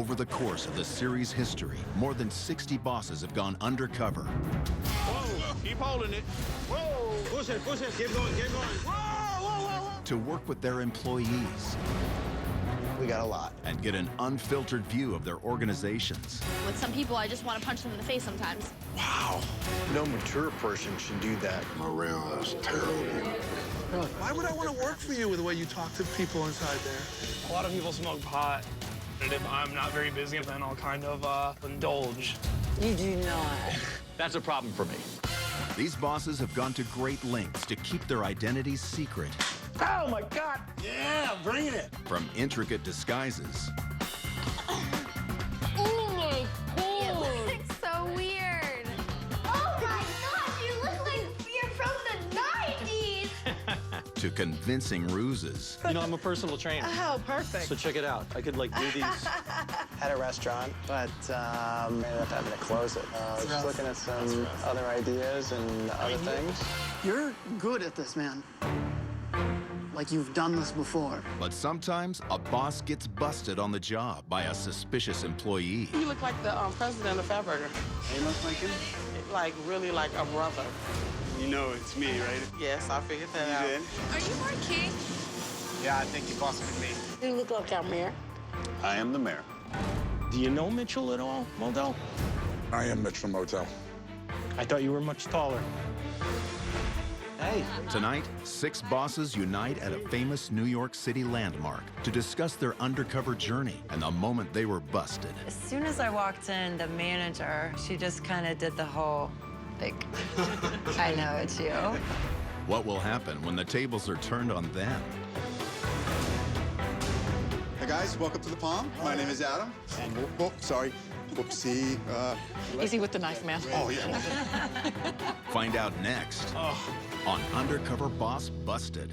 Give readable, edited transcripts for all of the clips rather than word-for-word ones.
Over the course of the series' history, more than 60 bosses have gone undercover. Whoa, keep holding it. Whoa, push it, keep going, keep going. Whoa, whoa, whoa, whoa. To work with their employees. We got a lot. And get an unfiltered view of their organizations. With some people, I just want to punch them in the face sometimes. Wow. No mature person should do that. Morale is terrible. Why would I want to work for you with the way you talk to people inside there? A lot of people smoke pot. And if I'm not very busy, then I'll kind of indulge. You do not. That's a problem for me. These bosses have gone to great lengths to keep their identities secret. Oh, my God. Yeah, bring it. From intricate disguises. Oh my God! It looks so weird. Oh my gosh, you look like you're from the 90s! To convincing ruses. You know, I'm a personal trainer. Oh, perfect. So check it out. I could, like, do these. Had a restaurant, but ended up having to close it. Just looking at some other ideas and other things. You're good at this, man. Like you've done this before. But sometimes a boss gets busted on the job by a suspicious employee. You look like the president of Fatburger. He looks like him? Like, really like a brother. You know it's me, right? Yes, I figured that out. You did? Are you Marquis? Yeah, I think you busted me. You look like our mayor. I am the mayor. Do you know Mitchell at all, Modell? I am Mitchell Motel. I thought you were much taller. Hey. Tonight, 6 bosses unite at a famous New York City landmark to discuss their undercover journey and the moment they were busted. As soon as I walked in, the manager, she just kind of did the whole, like, I know it's you. What will happen when the tables are turned on them? Hey guys, welcome to the Palm. My name is Adam. Oh, sorry. Whoopsie. Easy with the knife, man. Oh, yeah. Find out next on Undercover Boss Busted.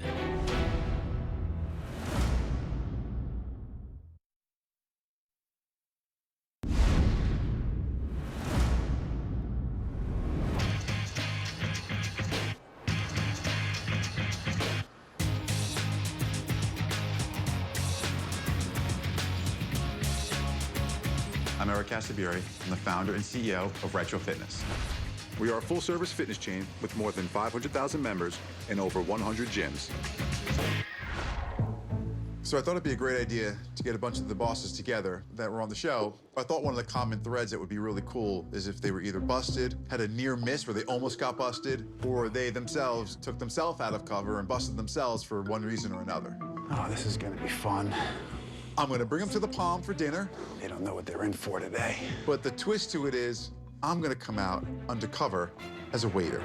I'm Eric Casabiri. I'm the founder and CEO of Retro Fitness. We are a full-service fitness chain with more than 500,000 members and over 100 gyms. So I thought it'd be a great idea to get a bunch of the bosses together that were on the show. I thought one of the common threads that would be really cool is if they were either busted, had a near miss where they almost got busted, or they themselves took themselves out of cover and busted themselves for one reason or another. Oh, this is gonna be fun. I'm gonna bring them to the Palm for dinner. They don't know what they're in for today. But the twist to it is, I'm gonna come out undercover as a waiter.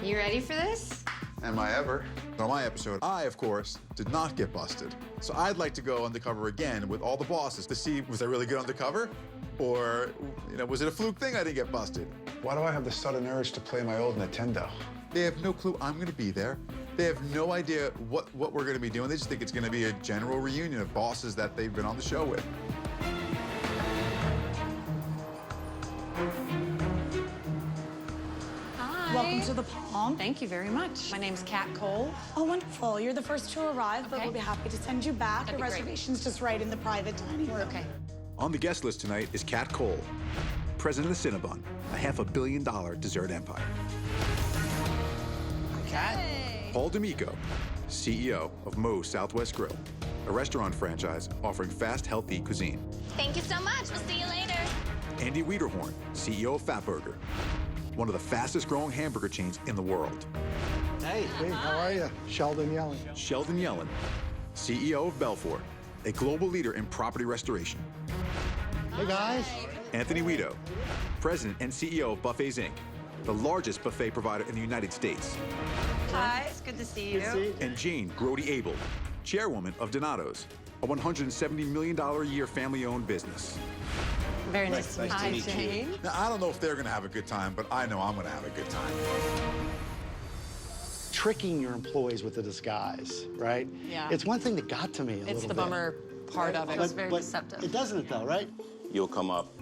You ready for this? Am I ever? On my episode, I, of course, did not get busted. So I'd like to go undercover again with all the bosses to see, was I really good undercover? Or, you know, was it a fluke thing I didn't get busted? Why do I have the sudden urge to play my old Nintendo? They have no clue I'm gonna be there. They have no idea what we're gonna be doing. They just think it's gonna be a general reunion of bosses that they've been on the show with. Hi. Welcome to the Palm. Thank you very much. My name's Kat Cole. Oh, wonderful. You're the first to arrive, but Okay. we'll be happy to send you back. That'd Your be great. reservation's just right in the private dining room. Okay. On the guest list tonight is Kat Cole, president of Cinnabon, a $500 million dessert empire. Cat? Paul D'Amico, CEO of Moe's Southwest Grill, a restaurant franchise offering fast, healthy cuisine. Thank you so much. We'll see you later. Andy Wiederhorn, CEO of Fatburger, one of the fastest growing hamburger chains in the world. Hey. Hey, how are you? Sheldon Yellen. Sheldon Yellen, CEO of Belfour, a global leader in property restoration. Hey, guys. Anthony Guido, president and CEO of Buffets, Inc., the largest buffet provider in the United States. Hi, it's good to see you. And Jane Grody Abel, chairwoman of Donato's, a $170 million a year family-owned business. Very nice to meet you. Hi, Jane. Now, I don't know if they're gonna have a good time, but I know I'm gonna have a good time. Tricking your employees with a disguise, right? Yeah. It's one thing that got to me a little bit. It's the bummer part of it. It's very deceptive. It doesn't, though, right? You'll come up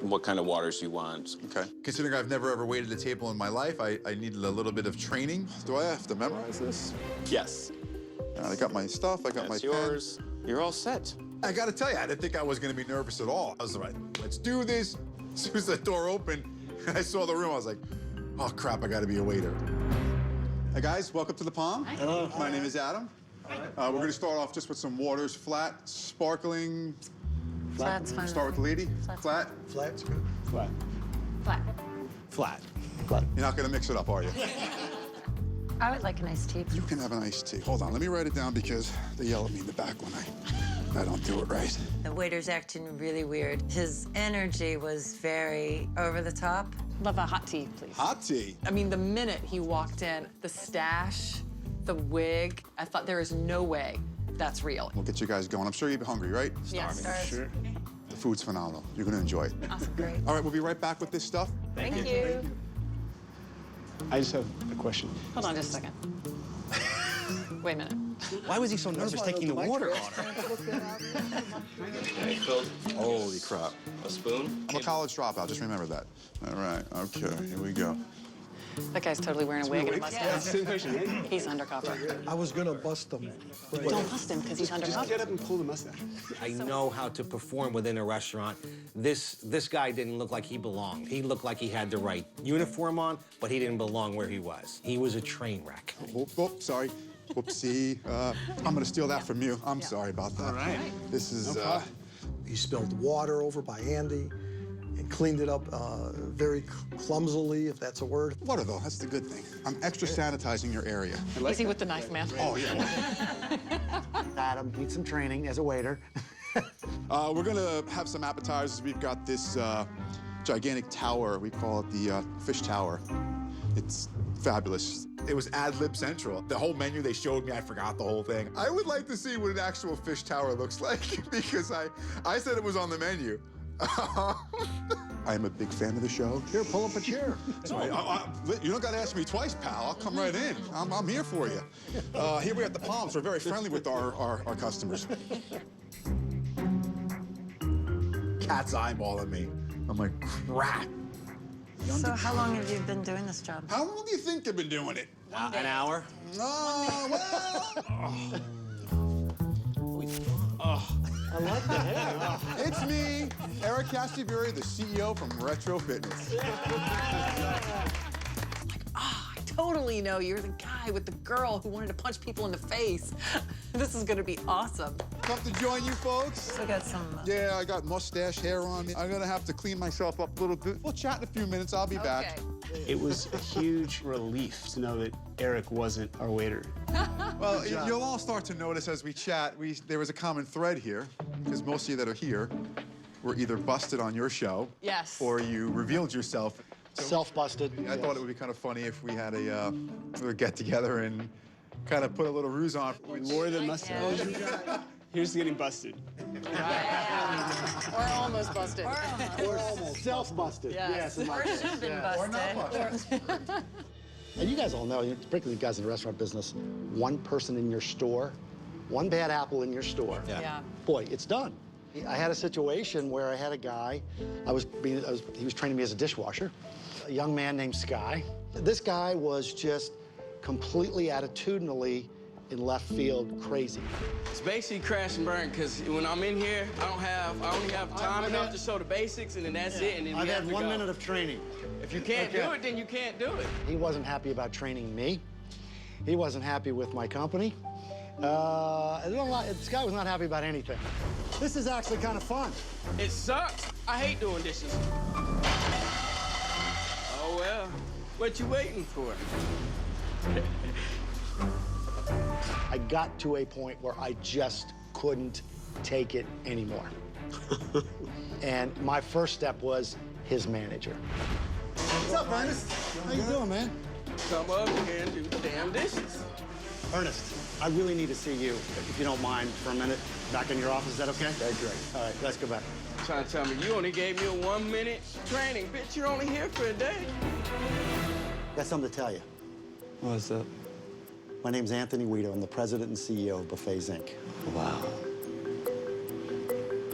what kind of waters you want. Okay. Considering I've never ever waited a table in my life, I needed a little bit of training. Do I have to memorize this? Yes. I got my stuff, I got my That's pen. yours. You're all set. I gotta tell you, I didn't think I was gonna be nervous at all. I was like, let's do this. As soon as the door opened, I saw the room, I was like, oh crap, I gotta be a waiter. Hi guys, welcome to the Palm. Hello. My name is Adam. We're gonna start off just with some waters, flat, sparkling. Flat's fine. Start with the lady. Flat. Flat's good. Flat. Flat. Flat. Flat. You're not gonna mix it up, are you? I would like an iced tea. You can have an iced tea. Hold on, let me write it down because they yell at me in the back when I don't do it right. The waiter's acting really weird. His energy was very over the top. Love a hot tea, please. Hot tea? I mean, the minute he walked in, the stash, the wig, I thought there is no way that's real. We'll get you guys going. I'm sure you're hungry, right? Yes. Sure. The food's phenomenal. You're gonna enjoy it. Awesome, great. All right, we'll be right back with this stuff. Thank you. I just have a question. Hold on just a second. Wait a minute. Why was he so nervous taking the water on her? Hey, Phil, Holy crap. a spoon? I'm a college dropout, just remember that. All right, okay, here we go. That guy's totally wearing a wig and a mustache. Yeah. He's undercover. I was gonna bust them. Don't bust him, because he's undercover. up and pull the mustache. I know how to perform within a restaurant. This guy didn't look like he belonged. He looked like he had the right uniform on, but he didn't belong where he was. He was a train wreck. Oh, sorry. Whoopsie. I'm gonna steal that from you. I'm sorry about that. All right. This is, He spilled water over by Andy and cleaned it up very clumsily, if that's a word. water though, that's the good thing. I'm extra sanitizing your area. Easy with the knife, man. Oh, yeah. Adam needs some training as a waiter. We're gonna have some appetizers. We've got this gigantic tower. We call it the fish tower. It's fabulous. It was ad-lib central. The whole menu they showed me, I forgot the whole thing. I would like to see what an actual fish tower looks like because I said it was on the menu. I am a big fan of the show. Here, pull up a chair. You don't gotta ask me twice, pal. I'll come right in. I'm here for you. Here we're at the Palms. We're very friendly with our customers. Cat's eyeballing me. I'm like, crap. So how long have you been doing this job? How long do you think I've been doing it? An hour? Oh, well. I like the hair. It's me, Eric Castiveri, the CEO from Retro Fitness. I totally know you're the guy with the girl who wanted to punch people in the face. This is gonna be awesome. Come to join you folks. I got some. Yeah, I got mustache hair on me. I'm gonna have to clean myself up a little bit. We'll chat in a few minutes. I'll be back. It was a huge relief to know that Eric wasn't our waiter. Well, you'll all start to notice as we chat, there was a common thread here, because most of you that are here were either busted on your show, Yes. or you revealed yourself. Self-busted. I thought it would be kind of funny if we had a get-together and kind of put a little ruse on. We wore the mustache. Here's getting busted. Or almost busted. Or almost self-busted. Yes. Or should have been busted. And you guys all know, particularly you guys in the restaurant business, one person in your store, one bad apple in your store. Yeah. Boy, it's done. I had a situation where I had a guy, he was training me as a dishwasher, a young man named Sky. This guy was just completely attitudinally in left field crazy. It's basically crash and burn, because when I'm in here, I only have time enough to show the basics, and then that's it, and then I've we have had to 1 go. minute of training. If you can't do it, then you can't do it. He wasn't happy about training me. He wasn't happy with my company. This guy was not happy about anything. This is actually kind of fun. It sucks. I hate doing dishes. Oh, well, what you waiting for? I got to a point where I just couldn't take it anymore. And my first step was his manager. What's up, Ernest? How you doing, man? Come up here and do the damn dishes. Ernest, I really need to see you, if you don't mind, for a minute. Back in your office, is that okay? That's great. All right, let's go back. Trying to tell me you only gave me a 1 minute training. Bitch, you're only here for a day. Got something to tell you. What's up? My name's Anthony Weeder. I'm the president and CEO of Buffets, Inc. Wow.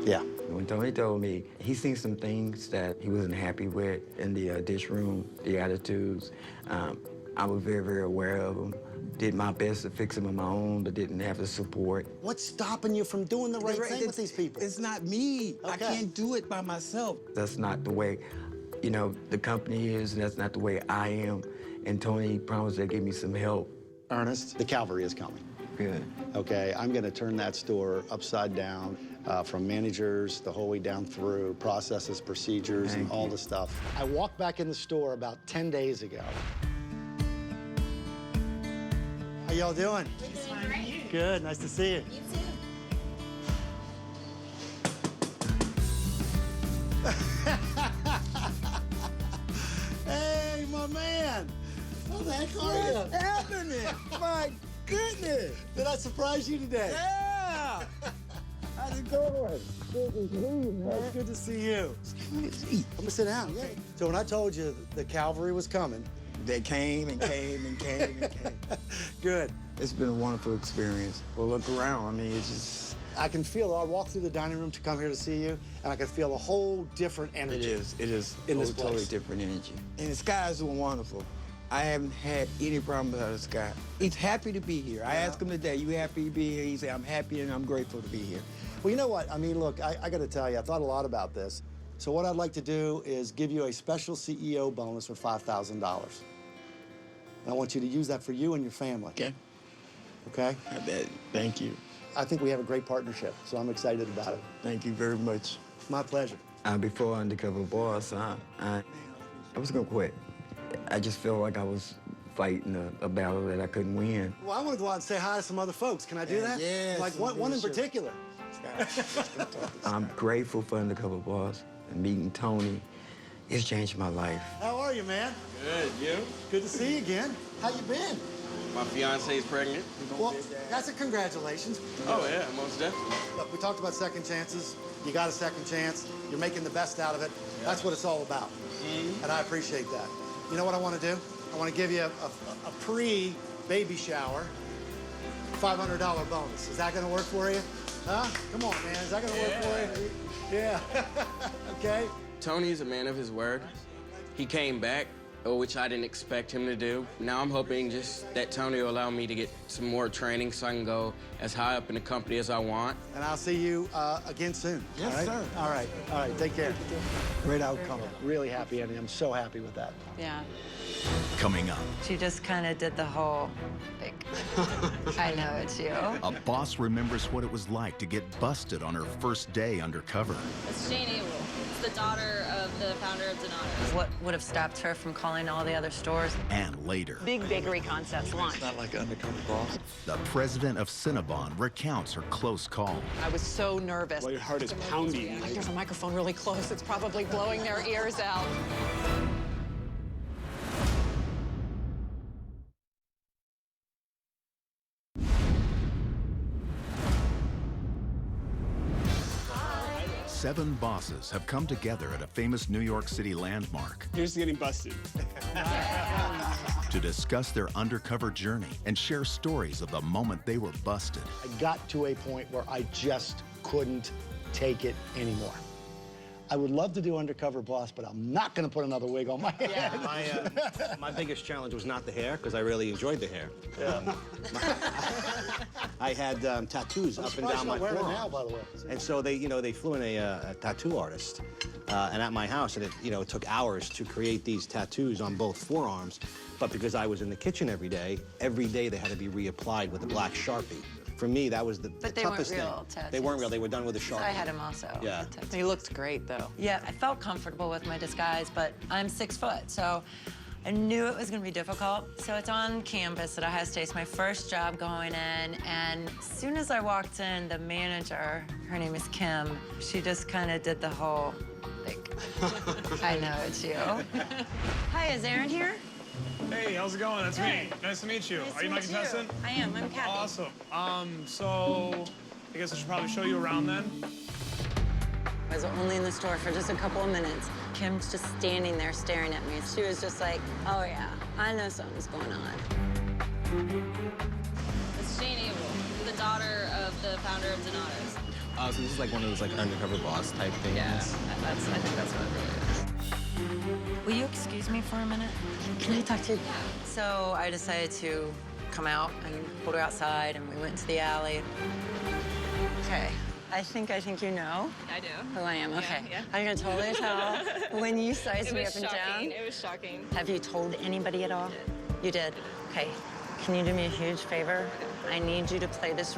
Yeah. When Tony told me he seen some things that he wasn't happy with in the dish room, the attitudes, I was very, very aware of them. did my best to fix them on my own, but didn't have the support. What's stopping you from doing the right thing with these people? It's not me. I can't do it by myself. That's not the way, you know, the company is, and that's not the way I am. And Tony promised to give me some help. Ernest, the cavalry is coming. Good. Okay, I'm gonna turn that store upside down, from managers the whole way down through, processes, procedures, and all the stuff. I walked back in the store about 10 days ago. How y'all doing? Good, nice to see you. You too. Hey, my man. How the heck are you? What's happening? My goodness. Did I surprise you today? Yeah. How's it going? Good to see you, man. It's good to see you. I'm gonna sit down. Yeah. So when I told you the cavalry was coming, they came and came and came and came. Good. It's been a wonderful experience. Well, look around. I mean, it's just... I can feel it. I walked through the dining room to come here to see you, and I can feel a whole different energy. It is in this totally place. different energy. And the sky is wonderful. I haven't had any problem with the sky. He's happy to be here. I asked him today, you happy to be here? He said, I'm happy and I'm grateful to be here. Well, you know what? I mean, look, I got to tell you, I thought a lot about this. So what I'd like to do is give you a special CEO bonus of $5,000. And I want you to use that for you and your family. Okay. Okay? I bet. Thank you. I think we have a great partnership, so I'm excited about it. Thank you very much. My pleasure. Before Undercover Boss, I was gonna quit. I just felt like I was fighting a battle that I couldn't win. Well, I want to go out and say hi to some other folks. Can I do that? Yes. Like one in particular. I'm grateful for Undercover Boss and meeting Tony. It's changed my life. How are you, man? Good, you? Good to see you again. How you been? My fiance's pregnant. Well, that's a congratulations. Oh, yeah, most definitely. Look, we talked about second chances. You got a second chance. You're making the best out of it. That's what it's all about. And I appreciate that. You know what I want to do? I want to give you a pre-baby shower $500 bonus. Is that going to work for you? Huh? Come on, man. Is that going to work for you? Yeah. Okay. Tony's a man of his word. He came back, which I didn't expect him to do. Now I'm hoping just that Tony will allow me to get some more training so I can go as high up in the company as I want. And I'll see you again soon. Yes, all right? sir. All right. All right. Take care. Great outcome. Really happy, Andy. I'm so happy with that. Yeah. Coming up, She just kind of did the whole, like, I know it's you. a boss remembers what it was like to get busted on her first day undercover. It's Jane Abel. It's the daughter of the founder of Donatos. What would have stopped her from calling all the other stores? And later, Big bakery concepts launch. Not like Undercover Boss. the president of Cinnabon recounts her close call. I was so nervous. Well, your heart is pounding. There's a microphone really close. It's probably blowing their ears out. Seven bosses have come together at a famous New York City landmark Here's getting busted. to discuss their undercover journey and share stories of the moment they were busted. I got to a point where I just couldn't take it anymore. I would love to do Undercover Boss, but I'm not going to put another wig on my head. Yeah, my biggest challenge was not the hair, because I really enjoyed the hair. I had tattoos up and down my forearm. forearm. Now, by the way. And so they flew in a tattoo artist, and at my house, and it took hours to create these tattoos on both forearms. But because I was in the kitchen every day they had to be reapplied with a black Sharpie. For me, that was the But they weren't toughest real thing. tattoos. They weren't real. They were done with a Sharpie. I had him also. Yeah. He looked great, though. Yeah, I felt comfortable with my disguise, but I'm 6 foot, so I knew it was gonna be difficult. So it's on campus at Ohio State. It's my first job going in, and as soon as I walked in, the manager, her name is Kim, she just kind of did the whole, like, I know it's you. Hi, is Aaron here? Hey, how's it going? That's me. Nice to meet you. Are you my contestant? I am. I'm Kathy. Awesome. So I guess I should probably show you around then. I was only in the store for just a couple of minutes. Kim's just standing there staring at me. She was just like, oh yeah, I know something's going on. It's Jane Abel. The daughter of the founder of Donatos. So this is like one of those like Undercover Boss type things. Yeah, I think that's what it really is. Will you excuse me for a minute? Can I talk to you? So I decided to come out and pulled her outside, and we went to the alley. Okay. I think you know. I do. Who I am, okay. Yeah. I can totally tell when you sized me up and down. It was shocking. Have you told anybody at all? You did? Okay. Can you do me a huge favor? I need you to play this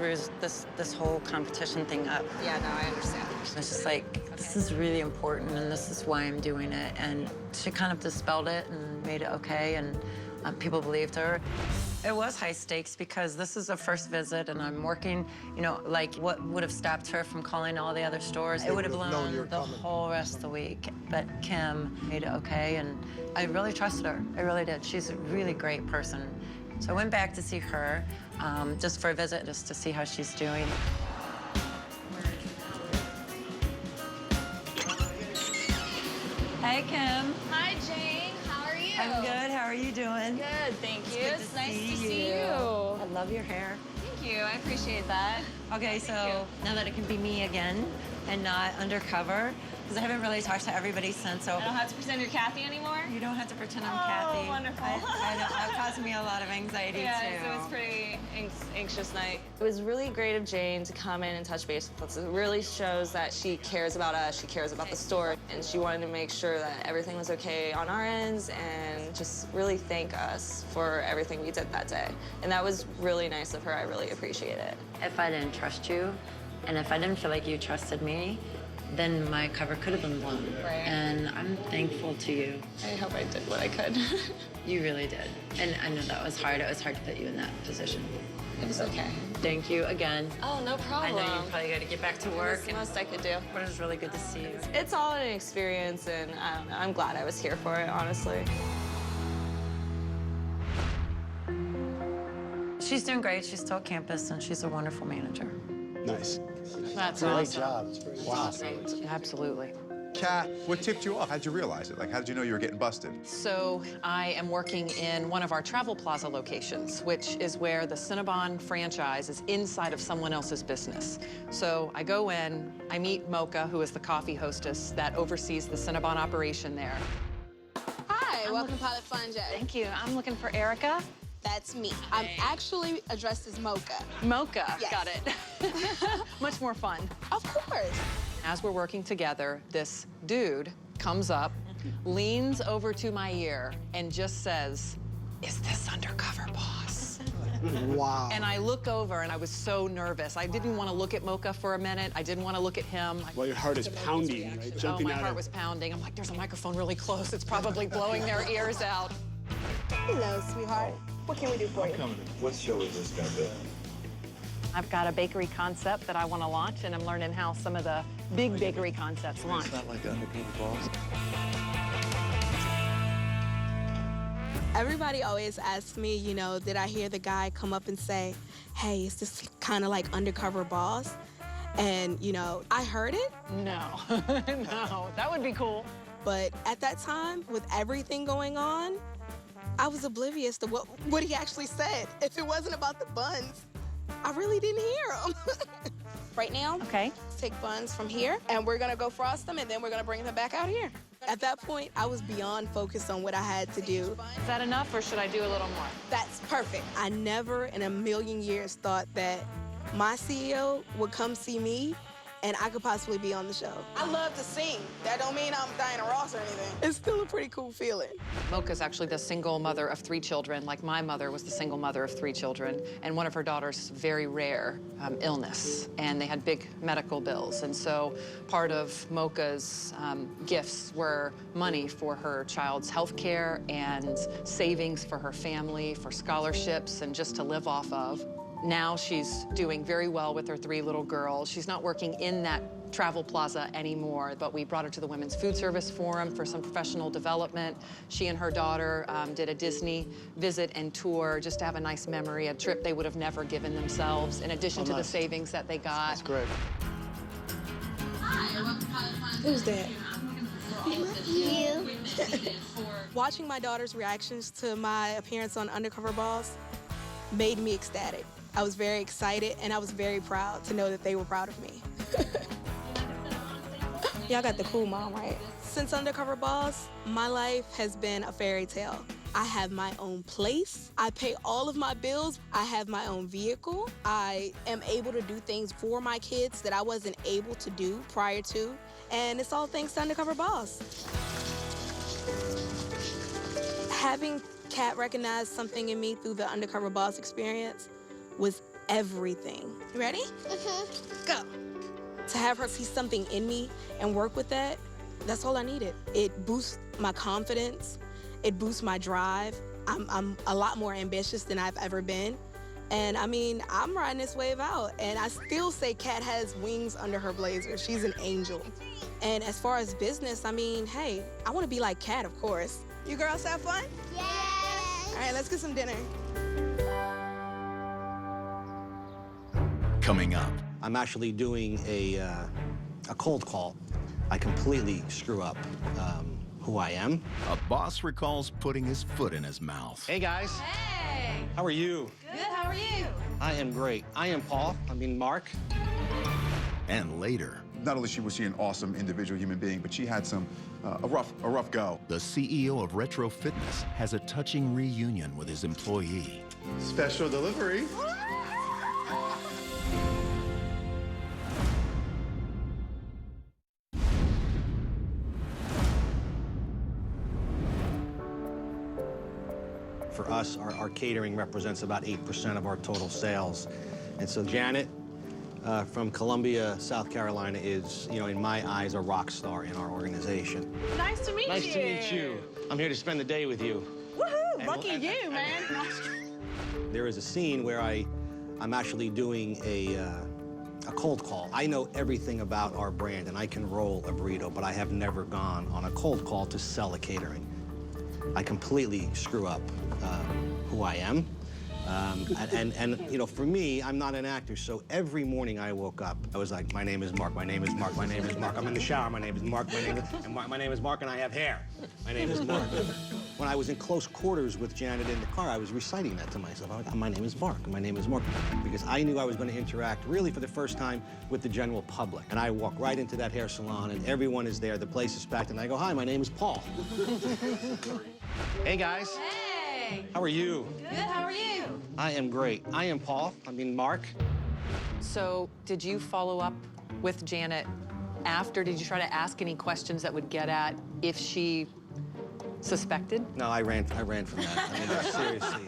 whole competition thing up. Yeah, no, I understand. It's just like, this is really important, and this is why I'm doing it. And she kind of dispelled it and made it okay, and people believed her. It was high stakes because this is a first visit, and I'm working, you know, like what would have stopped her from calling all the other stores? It would have blown the whole rest of the week. But Kim made it okay, and I really trusted her. I really did. She's a really great person. So I went back to see her just for a visit, just to see how she's doing. Hi, Kim. Hi, Jane. How are you? I'm good. How are you doing? Good, thank you. It's nice to see you. I love your hair. Thank you. I appreciate that. Okay, so now that it can be me again and not undercover, because I haven't really talked to everybody since. So I don't have to pretend you're Kathy anymore? You don't have to pretend I'm Kathy. Oh, wonderful. I know. It caused me a lot of anxiety, yeah, too. so it was a pretty anxious night. It was really great of Jane to come in and touch base with us. It really shows that she cares about us, she cares about the store, and she wanted to make sure that everything was okay on our ends and just really thank us for everything we did that day. And that was really nice of her. I really appreciate it. If I didn't trust you, and if I didn't feel like you trusted me, then my cover could have been blown. Right. And I'm thankful to you. I hope I did what I could. You really did. And I know that was hard. It was hard to put you in that position. It was okay. Thank you again. Oh, no problem. I know you're probably got to get back to work. It's the most I could do. But it was really good to see you. It's all an experience, and I don't know, I'm glad I was here for it, honestly. She's doing great. She's still at campus, and she's a wonderful manager. Nice. That's Great awesome. job. Wow. Absolutely. Kat, what tipped you off? How'd you realize it? Like, how did you know you were getting busted? So I am working in one of our Travel Plaza locations, which is where the Cinnabon franchise is inside of someone else's business. So I go in, I meet Mocha, who is the coffee hostess that oversees the Cinnabon operation there. Hi, welcome to Pilot Fun Jet. Thank you. I'm looking for Erica. That's me. I'm actually addressed as Mocha. Mocha, Yes. got it. Much more fun. Of course. As we're working together, this dude comes up, leans over to my ear, and just says, "Is this undercover, boss?" Wow. And I look over, and I was so nervous. I didn't want to look at Mocha for a minute. I didn't want to look at him. Well, your heart is pounding, right? Jumping my out heart of... was pounding. I'm like, there's a microphone really close. It's probably blowing their ears out. Hello, sweetheart. What can we do for you? What show is this gonna be? I've got a bakery concept that I want to launch, and I'm learning how some of the big bakery concepts launch. It's not like undercover boss. Everybody always asks me, you know, did I hear the guy come up and say, hey, is this kind of like undercover boss? And, you know, I heard it. No, no, that would be cool. But at that time, with everything going on, I was oblivious to what he actually said. If it wasn't about the buns, I really didn't hear him. Right now, okay, let's take buns from here, and we're gonna go frost them, and then we're gonna bring them back out here. At that point, I was beyond focused on what I had to do. Is that enough, or should I do a little more? That's perfect. I never in a million years thought that my CEO would come see me and I could possibly be on the show. I love to sing. That don't mean I'm Diana Ross or anything. It's still a pretty cool feeling. Mocha's actually the single mother of 3 children, like my mother was the single mother of 3 children, and one of her daughters' very rare illness, and they had big medical bills. And so part of Mocha's gifts were money for her child's health care and savings for her family, for scholarships, and just to live off of. Now she's doing very well with her 3 little girls. She's not working in that Travel Plaza anymore, but we brought her to the Women's Food Service Forum for some professional development. She and her daughter did a Disney visit and tour just to have a nice memory, a trip they would have never given themselves, in addition to the savings that they got. That's great. Who's that? You. Watching my daughter's reactions to my appearance on Undercover Boss made me ecstatic. I was very excited, and I was very proud to know that they were proud of me. Y'all got the cool mom, right? Since Undercover Boss, my life has been a fairy tale. I have my own place. I pay all of my bills. I have my own vehicle. I am able to do things for my kids that I wasn't able to do prior to. And it's all thanks to Undercover Boss. Having Kat recognize something in me through the Undercover Boss experience was everything. You ready? Go. To have her see something in me and work with that, that's all I needed. It boosts my confidence. It boosts my drive. I'm a lot more ambitious than I've ever been. And I mean, I'm riding this wave out. And I still say Kat has wings under her blazer. She's an angel. And as far as business, I mean, hey, I want to be like Kat, of course. You girls have fun? Yes! All right, let's get some dinner. Coming up. I'm actually doing a cold call. I completely screw up who I am. A boss recalls putting his foot in his mouth. Hey, guys. Hey! How are you? Good, how are you? I am great. I am Mark. And later. Not only was she an awesome individual human being, but she had a rough go. The CEO of Retro Fitness has a touching reunion with his employee. Special delivery. For us, our catering represents about 8% of our total sales. And so Janet from Columbia, South Carolina is, in my eyes, a rock star in our organization. Nice to meet you. Nice to meet you. I'm here to spend the day with you. Woohoo! Lucky you, man. There is a scene where I'm actually doing a cold call. I know everything about our brand, and I can roll a burrito, but I have never gone on a cold call to sell a catering. I completely screw up who I am. And for me, I'm not an actor, so every morning I woke up, I was like, my name is Mark, my name is Mark, my name is Mark. I'm in the shower, my name is Mark, my name is Mark, and I have hair. My name is Mark. When I was in close quarters with Janet in the car, I was reciting that to myself. I was like, my name is Mark, my name is Mark. Because I knew I was going to interact really for the first time with the general public. And I walk right into that hair salon, and everyone is there, the place is packed, and I go, hi, my name is Paul. Hey, guys. Hey! How are you? Good, how are you? I am great. I am Mark. So did you follow up with Janet after? Did you try to ask any questions that would get at if she suspected? No, I ran from that. I mean, seriously.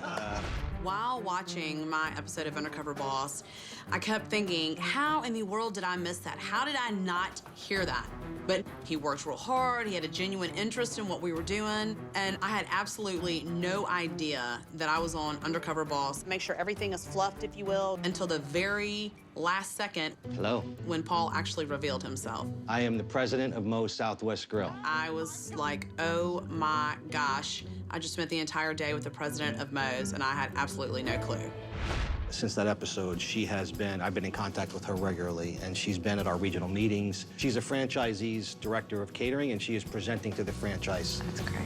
While watching my episode of Undercover Boss, I kept thinking, how in the world did I miss that? How did I not hear that? But he worked real hard, he had a genuine interest in what we were doing, and I had absolutely no idea that I was on Undercover Boss. Make sure everything is fluffed, if you will, until the very last second. Hello. When Paul actually revealed himself. I am the president of Moe's Southwest Grill. I was like, oh my gosh. I just spent the entire day with the president of Moe's, and I had absolutely no clue. Since that episode, I've been in contact with her regularly, and she's been at our regional meetings. She's a franchisee's director of catering, and she is presenting to the franchise. That's great.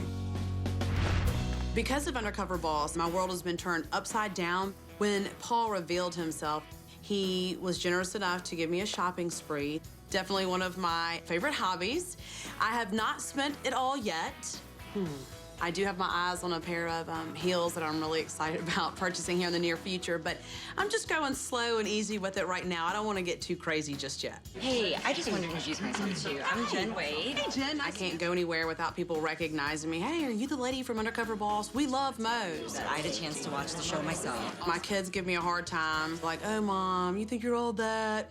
Because of Undercover Boss, my world has been turned upside down. When Paul revealed himself, he was generous enough to give me a shopping spree. Definitely one of my favorite hobbies. I have not spent it all yet. I do have my eyes on a pair of heels that I'm really excited about purchasing here in the near future, but I'm just going slow and easy with it right now. I don't want to get too crazy just yet. Hey, I just wanted to introduce myself to you. I'm Jen Wade. Hey, Jen. I can't go anywhere without people recognizing me. Hey, are you the lady from Undercover Boss? We love Moe's. I had a chance to watch the show myself. My kids give me a hard time. Like, oh, Mom, you think you're all that?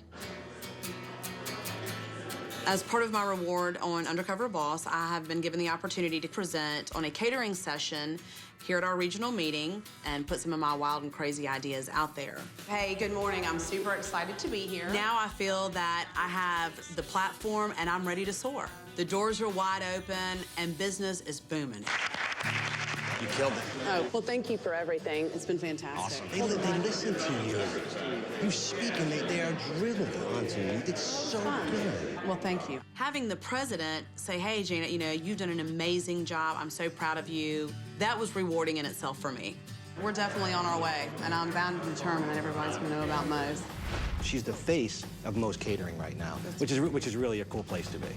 As part of my reward on Undercover Boss, I have been given the opportunity to present on a catering session here at our regional meeting and put some of my wild and crazy ideas out there. Hey, good morning. I'm super excited to be here. Now I feel that I have the platform and I'm ready to soar. The doors are wide open and business is booming. You killed it. Oh, well, thank you for everything. It's been fantastic. Awesome. They listen to you. You speak and they are drilled onto you. It's so good. Well, thank you. Having the president say, hey, Janet, you've done an amazing job. I'm so proud of you. That was rewarding in itself for me. We're definitely on our way, and I'm bound and determined that everybody's gonna know about Moe's. She's the face of Moe's Catering right now, which is really a cool place to be.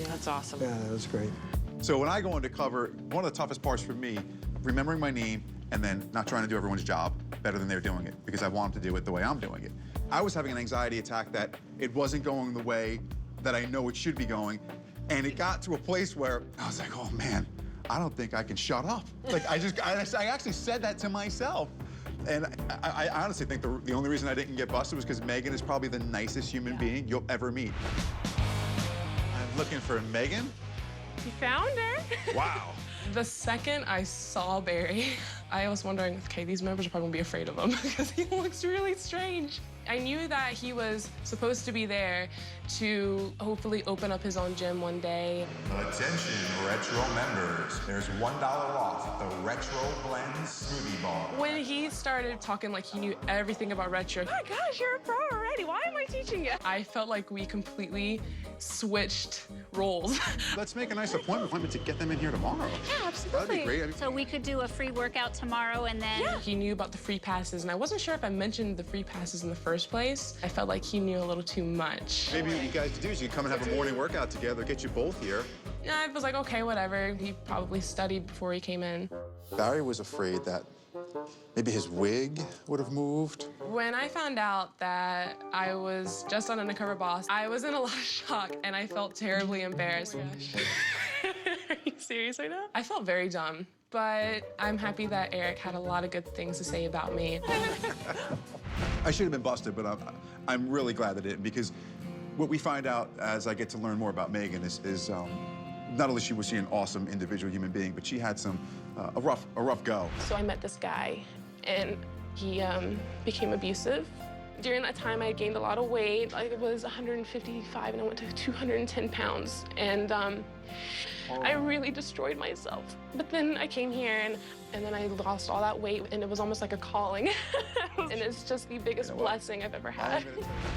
Yeah, that's awesome. Yeah, that was great. So when I go undercover, one of the toughest parts for me remembering my name and then not trying to do everyone's job better than they're doing it because I want them to do it the way I'm doing it. I was having an anxiety attack that it wasn't going the way that I know it should be going. And it got to a place where I was like, oh man, I don't think I can shut up. Like I actually said that to myself. And I honestly think the only reason I didn't get busted was because Megan is probably the nicest human being you'll ever meet. I'm looking for Megan. You found her? Wow. The second I saw Barry, I was wondering, okay, these members are probably gonna be afraid of him because he looks really strange. I knew that he was supposed to be there to hopefully open up his own gym one day. Attention, Retro members. There's $1 off the Retro Blend Smoothie Bar. When he started talking like he knew everything about retro, oh my gosh, you're a pro already. Why am I teaching you? I felt like we completely switched roles. Let's make a nice appointment to get them in here tomorrow. Yeah, absolutely. That'd be great. So we could do a free workout tomorrow and then... Yeah. He knew about the free passes, and I wasn't sure if I mentioned the free passes in the first place. I felt like he knew a little too much. Maybe what you guys could do is you come and have a morning workout together, get you both here. Yeah, I was like, okay, whatever. He probably studied before he came in. Barry was afraid that maybe his wig would have moved. When I found out that I was just on Undercover Boss, I was in a lot of shock, and I felt terribly embarrassed. Are you serious right now? I felt very dumb, but I'm happy that Eric had a lot of good things to say about me. I should have been busted, but I'm really glad that it didn't, because what we find out as I get to learn more about Megan is not only was she an awesome individual human being, but she had a rough go. So I met this guy, and he became abusive. During that time, I had gained a lot of weight. I was 155, and I went to 210 pounds. And I really destroyed myself. But then I came here, and then I lost all that weight, and it was almost like a calling. And it's just the biggest blessing I've ever had.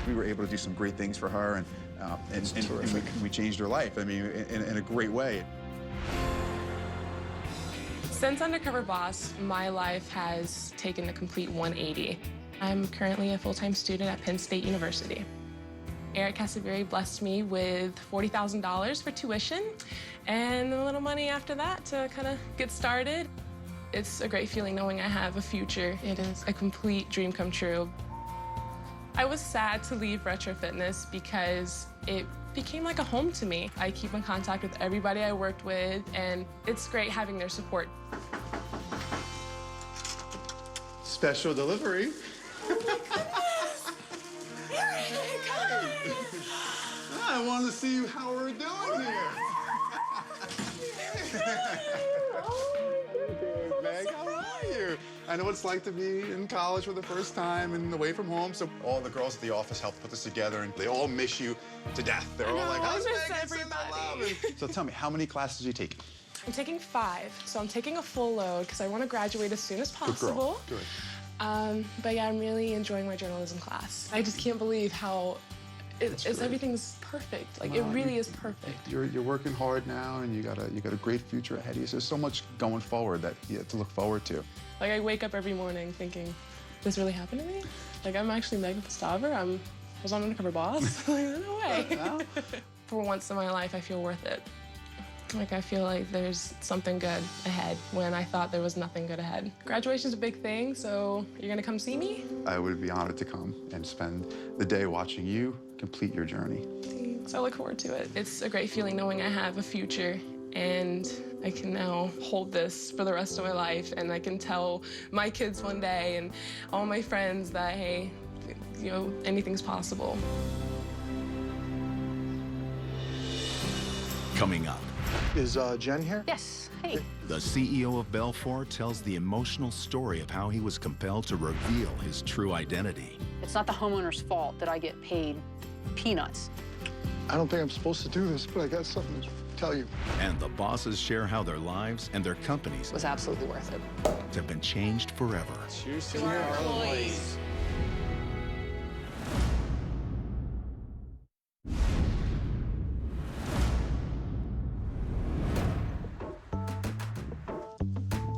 We were able to do some great things for her, and we changed her life, I mean, in a great way. Since Undercover Boss, my life has taken a complete 180. I'm currently a full-time student at Penn State University. Eric Casavieri blessed me with $40,000 for tuition and a little money after that to kind of get started. It's a great feeling knowing I have a future. It is a complete dream come true. I was sad to leave Retro Fitness because it became like a home to me. I keep in contact with everybody I worked with, and it's great having their support. Special delivery. I wanted to see how we're doing here. Meg, how are you? I know what it's like to be in college for the first time and away from home. So all the girls at the office helped put this together, and they all miss you to death. They're all like, how's Megan? So tell me, how many classes are you taking? I'm taking 5, so I'm taking a full load because I want to graduate as soon as possible. Good girl. Good. But yeah, I'm really enjoying my journalism class. I just can't believe how everything's perfect. Like, it really is perfect. You're working hard now, and you got a great future ahead of you. So there's so much going forward that you have to look forward to. Like, I wake up every morning thinking, this really happened to me? Like, I'm actually Megan Pastaver. I was on Undercover Boss. Like, no way. For once in my life, I feel worth it. Like, I feel like there's something good ahead when I thought there was nothing good ahead. Graduation's a big thing, so you're gonna come see me? I would be honored to come and spend the day watching you complete your journey. Thanks. I look forward to it. It's a great feeling knowing I have a future, and I can now hold this for the rest of my life, and I can tell my kids one day and all my friends that, hey, you know, anything's possible. Coming up. Is Jen here? Yes. Hey. The CEO of Belfour tells the emotional story of how he was compelled to reveal his true identity. It's not the homeowner's fault that I get paid peanuts. I don't think I'm supposed to do this, but I got something to tell you. And the bosses share how their lives and their companies It was absolutely worth it. have been changed forever. Cheers to our employees.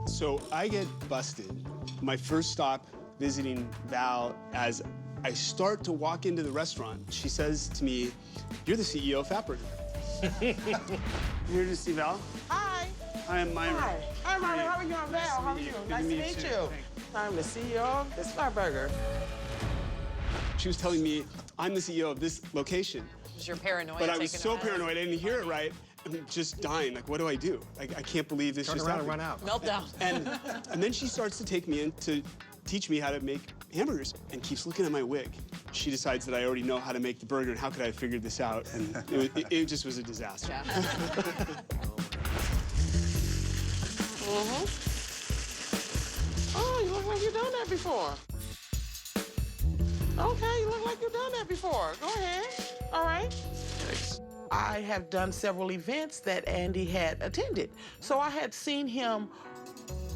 So I get busted. My first stop visiting Val, as I start to walk into the restaurant, she says to me, "You're the CEO of Fatburger." Here to see Val? Hi. Hi, I'm Myra. Hi. Hi, Myra. How are you? I'm Val. How are you? Nice to meet you. I'm the CEO of this Fatburger. She was telling me, I'm the CEO of this location. Was your paranoia But I was taken so over? paranoid, I didn't hear it right. I'm just dying. Like, what do I do? I can't believe this Turn just around and happened. run out. Meltdown. And then she starts to take me in to teach me how to make hamburgers and keeps looking at my wig. She decides that I already know how to make the burger and how could I have figured this out? And it just was a disaster. Yeah. Oh, you look like you've done that before. Okay, you look like you've done that before. Go ahead. All right. I have done several events that Andy had attended. So I had seen him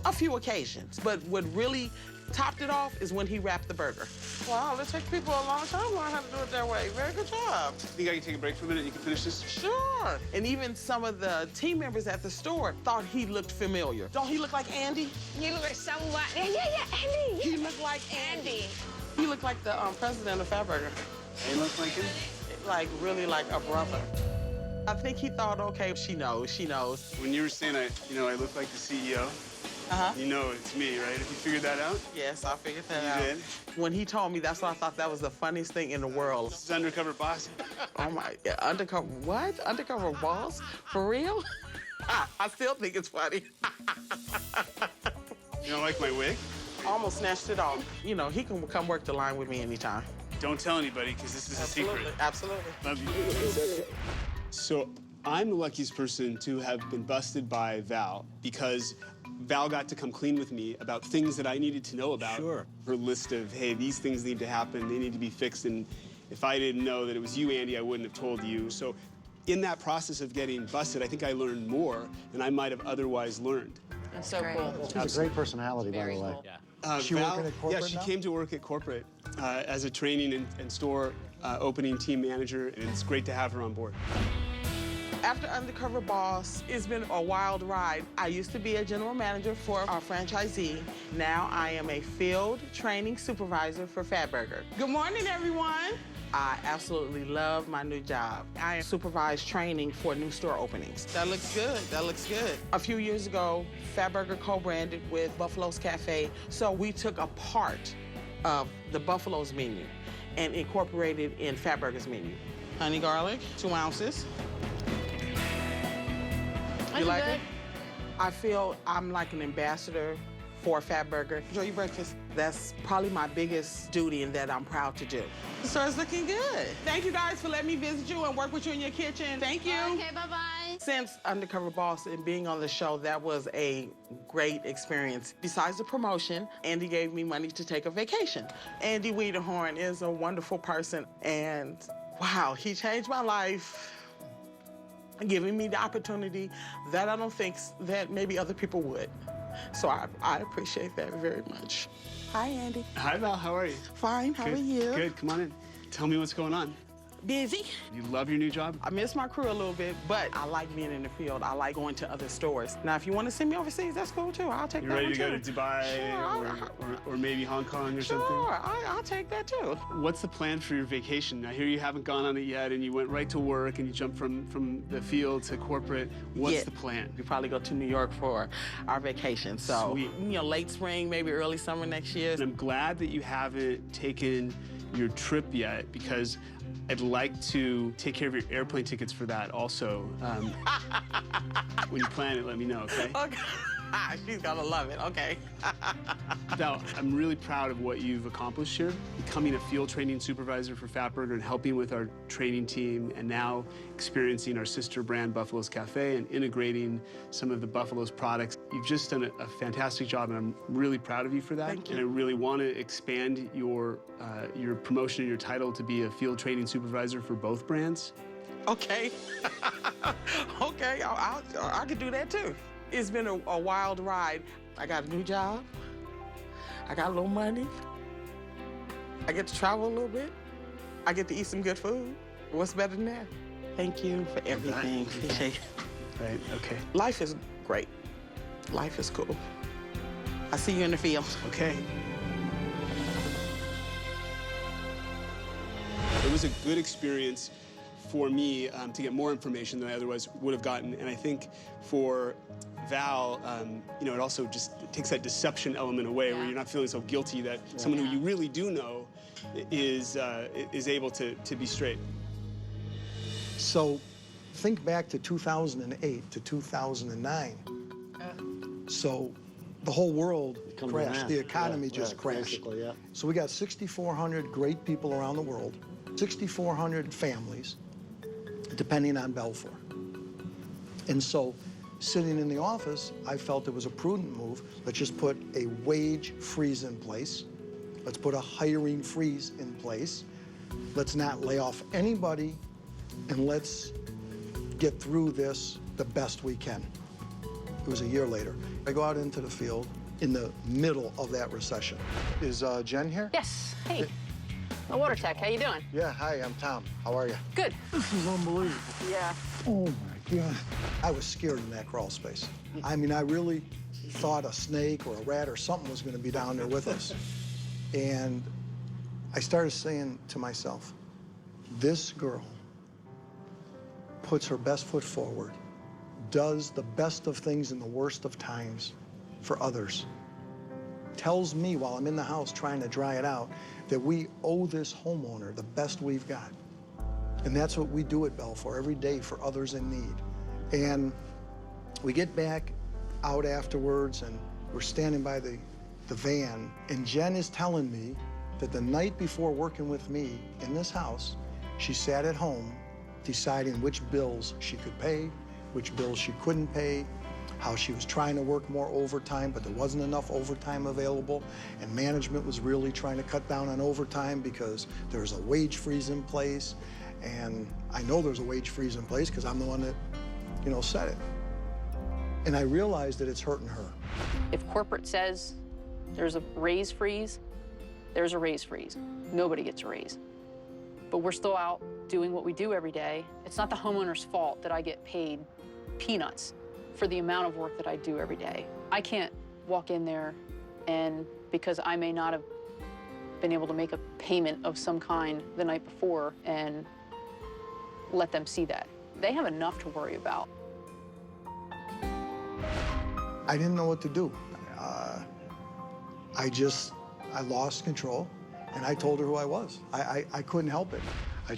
a few occasions, but what really topped it off is when he wrapped the burger. Wow, it takes people a long time to learn how to do it that way. Very good job. Think I can take a break for a minute? You can finish this? Sure. And even some of the team members at the store thought he looked familiar. Don't he look like Andy? You look like someone. Yeah, Andy. He looked like Andy. He looked like the president of Fatburger. You look like him? Like, really like a brother. I think he thought, okay, she knows. When you were saying I look like the CEO, you know it's me, right? Have you figured that out? Yes, I figured that out. You did? When he told me, that's why I thought that was the funniest thing in the world. This is Undercover Boss. Oh my, yeah, undercover, what? Undercover boss? For real? I still think it's funny. You don't like my wig? Almost snatched it off. You know, he can come work the line with me anytime. Don't tell anybody, because this is a secret. Absolutely. Love you. So I'm the luckiest person to have been busted by Val because Val got to come clean with me about things that I needed to know about. Sure. Her list of, hey, these things need to happen, they need to be fixed, and if I didn't know that it was you, Andy, I wouldn't have told you. So in that process of getting busted, I think I learned more than I might have otherwise learned. That's so cool. She's a great personality, by the way. Cool. She Val, working at corporate Yeah, she now? came to work at corporate as a training and store opening team manager, and it's great to have her on board. After Undercover Boss, it's been a wild ride. I used to be a general manager for our franchisee. Now I am a field training supervisor for Fatburger. Good morning, everyone. I absolutely love my new job. I supervise training for new store openings. That looks good, that looks good. A few years ago, Fatburger co-branded with Buffalo's Cafe, so we took a part of the Buffalo's menu and incorporated in Fatburger's menu. Honey garlic, 2 ounces. You like it? I feel I'm like an ambassador for Fatburger. Enjoy your breakfast. That's probably my biggest duty and that I'm proud to do. The store's looking good. Thank you guys for letting me visit you and work with you in your kitchen. Thank you. Okay, bye-bye. Since Undercover Boss and being on the show, that was a great experience. Besides the promotion, Andy gave me money to take a vacation. Andy Wiederhorn is a wonderful person, and wow, he changed my life, giving me the opportunity that I don't think that maybe other people would. So I appreciate that very much. Hi, Andy. Hi, Val. How are you? Fine. How Good. are you? Good. Come on in. Tell me what's going on. Busy. You love your new job? I miss my crew a little bit, but I like being in the field. I like going to other stores. Now, if you want to send me overseas, that's cool, too. I'll take You that ready one, to go too. to Dubai or maybe Hong Kong or something? Sure, I'll take that, too. What's the plan for your vacation? I hear you haven't gone on it yet, and you went right to work, and you jumped from the field to corporate. What's the plan? We probably go to New York for our vacation. So, Sweet. you know, late spring, maybe early summer next year. And I'm glad that you haven't taken your trip yet, because I'd like to take care of your airplane tickets for that also. When you plan it, let me know, okay? Okay. She's gonna love it, okay. Val, I'm really proud of what you've accomplished here, becoming a field training supervisor for Fatburger and helping with our training team, and now experiencing our sister brand, Buffalo's Cafe, and integrating some of the Buffalo's products. You've just done a fantastic job, and I'm really proud of you for that. Thank you. And I really want to expand your promotion and your title to be a field training supervisor for both brands. Okay. Okay, I could do that, too. It's been a wild ride. I got a new job. I got a little money. I get to travel a little bit. I get to eat some good food. What's better than that? Thank you for everything. Appreciate it. Right, okay. Life is great. Life is cool. I see you in the field. Okay. It was a good experience for me to get more information than I otherwise would have gotten. And I think for Val, you know, it also just takes that deception element away, where you're not feeling so guilty that someone who you really do know is able to be straight. So think back to 2008 to 2009. So the whole world crashed. The economy just crashed. So we got 6,400 great people around the world, 6,400 families, depending on Balfour. And so sitting in the office, I felt it was a prudent move. Let's just put a wage freeze in place. Let's put a hiring freeze in place. Let's not lay off anybody, and let's get through this the best we can. It was a year later. I go out into the field in the middle of that recession. Is Jen here? Yes. Hey. The water tech, how you doing? Yeah, hi, I'm Tom. How are you? Good. This is unbelievable. Yeah. Oh my God. I was scared in that crawl space. I mean, I really thought a snake or a rat or something was going to be down there with us. And I started saying to myself, this girl puts her best foot forward, does the best of things in the worst of times for others, tells me while I'm in the house trying to dry it out that we owe this homeowner the best we've got. And that's what we do at Balfour every day for others in need. And we get back out afterwards and we're standing by the van, and Jen is telling me that the night before working with me in this house, she sat at home deciding which bills she could pay, which bills she couldn't pay, how she was trying to work more overtime, but there wasn't enough overtime available, and management was really trying to cut down on overtime because there's a wage freeze in place. And I know there's a wage freeze in place because I'm the one that, you know, said it. And I realized that it's hurting her. If corporate says there's a raise freeze, there's a raise freeze. Nobody gets a raise. But we're still out doing what we do every day. It's not the homeowner's fault that I get paid peanuts for the amount of work that I do every day. I can't walk in there and, because I may not have been able to make a payment of some kind the night before, and let them see that. They have enough to worry about. I didn't know what to do. I lost control, and I told her who I was. I couldn't help it. I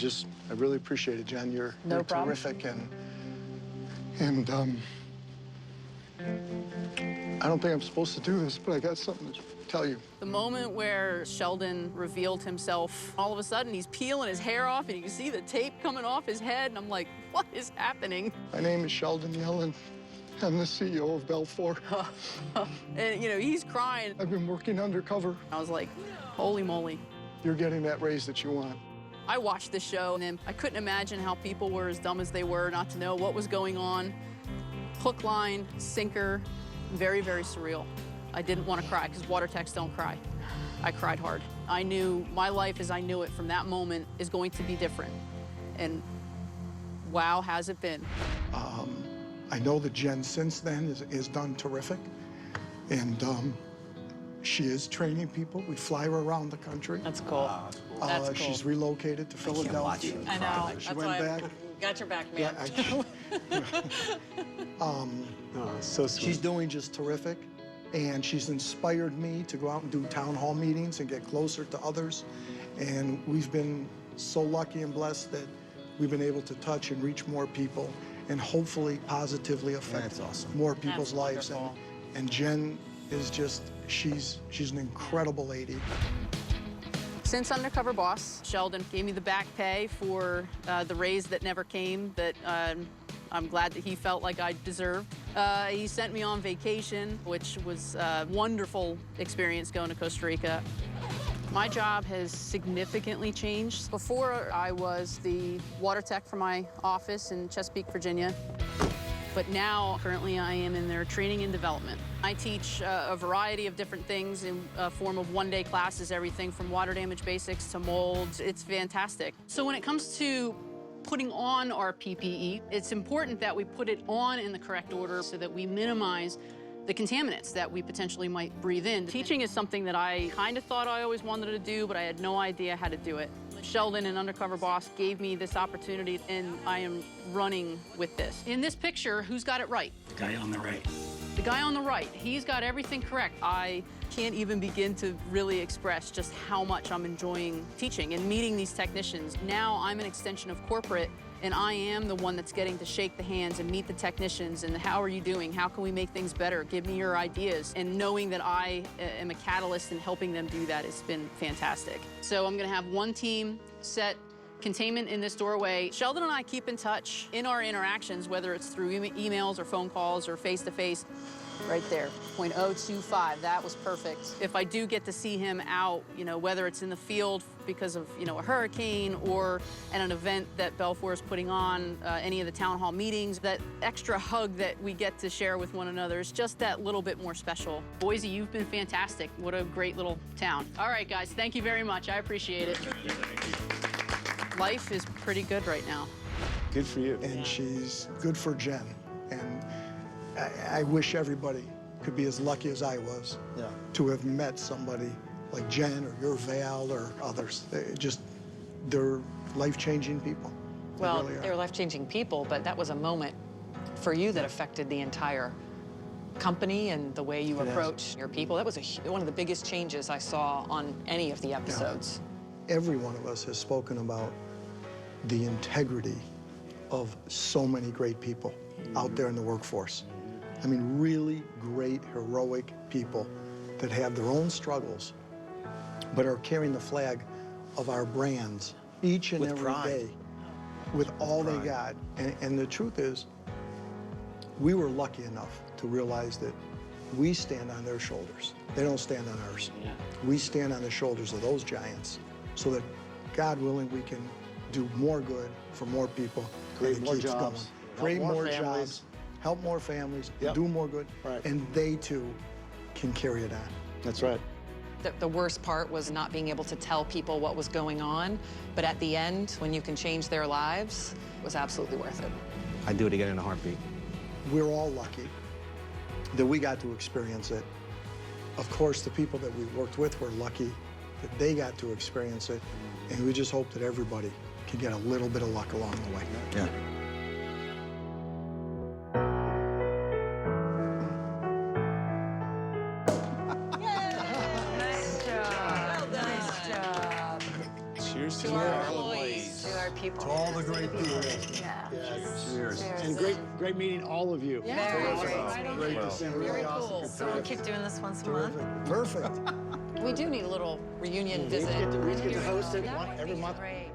really appreciate it, Jen. You're terrific, and I don't think I'm supposed to do this, but I got something to tell you. The moment where Sheldon revealed himself, all of a sudden he's peeling his hair off and you can see the tape coming off his head, and I'm like, what is happening? My name is Sheldon Yellen. I'm the CEO of Balfour. And, you know, he's crying. I've been working undercover. I was like, holy moly. You're getting that raise that you want. I watched the show, and I couldn't imagine how people were as dumb as they were not to know what was going on. Hook, line, sinker, very, very surreal. I didn't want to cry, because water techs don't cry. I cried hard. I knew my life as I knew it from that moment is going to be different. And wow, has it been. I know that Jen since then is done terrific. And she is training people. We fly her around the country. That's cool. That's cool. She's relocated to Philadelphia. I know. She went back. Got your back, man. So sweet. She's doing just terrific. And she's inspired me to go out and do town hall meetings and get closer to others. And we've been so lucky and blessed that we've been able to touch and reach more people and hopefully positively affect more people's lives. And Jen is just, she's an incredible lady. Since Undercover Boss, Sheldon gave me the back pay for the raise that never came, that I'm glad that he felt like I deserved. He sent me on vacation, which was a wonderful experience going to Costa Rica. My job has significantly changed. Before, I was the water tech for my office in Chesapeake, Virginia. But now, currently, I am in their training and development. I teach a variety of different things in a form of one-day classes, everything from water damage basics to molds. It's fantastic. So when it comes to putting on our PPE, it's important that we put it on in the correct order so that we minimize the contaminants that we potentially might breathe in. Teaching is something that I kind of thought I always wanted to do, but I had no idea how to do it. Sheldon and Undercover Boss gave me this opportunity, and I am running with this. In this picture, who's got it right? The guy on the right. The guy on the right, he's got everything correct. I can't even begin to really express just how much I'm enjoying teaching and meeting these technicians. Now I'm an extension of corporate, and I am the one that's getting to shake the hands and meet the technicians and how are you doing? How can we make things better? Give me your ideas. And knowing that I am a catalyst in helping them do that has been fantastic. So I'm gonna have one team set containment in this doorway. Sheldon and I keep in touch in our interactions, whether it's through emails or phone calls or face-to-face. Right there, 0.025, that was perfect. If I do get to see him out, you know, whether it's in the field because of, you know, a hurricane or at an event that Belfour is putting on, any of the town hall meetings, that extra hug that we get to share with one another is just that little bit more special. Boise, you've been fantastic. What a great little town. All right, guys, thank you very much. I appreciate it. Life is pretty good right now. Good for you. And she's good for Jen. And I wish everybody could be as lucky as I was to have met somebody like Jen or your Val or others. They're life-changing people. Well, really they were life-changing people, but that was a moment for you that affected the entire company and the way you approach your people. That was one of the biggest changes I saw on any of the episodes. Yeah. Every one of us has spoken about the integrity of so many great people out there in the workforce. I mean, really great, heroic people that have their own struggles, but are carrying the flag of our brands each and every day with all they got. And the truth is, we were lucky enough to realize that we stand on their shoulders. They don't stand on ours. Yeah. We stand on the shoulders of those giants so that, God willing, we can do more good for more people. Create more jobs. Create more jobs. Help more families, do more good, and they too can carry it on. That's right. The worst part was not being able to tell people what was going on, but at the end, when you can change their lives, it was absolutely worth it. I'd do it again in a heartbeat. We're all lucky that we got to experience it. Of course, the people that we worked with were lucky that they got to experience it, and we just hope that everybody can get a little bit of luck along the way. Yeah. Cheers to our employees. To our people. To all the great people. Yeah. Cheers. And great meeting all of you. Yeah. Great to see you. Very cool. So we'll keep doing this once a month. Perfect. We do need a little reunion visit. We get to host it every month. Great.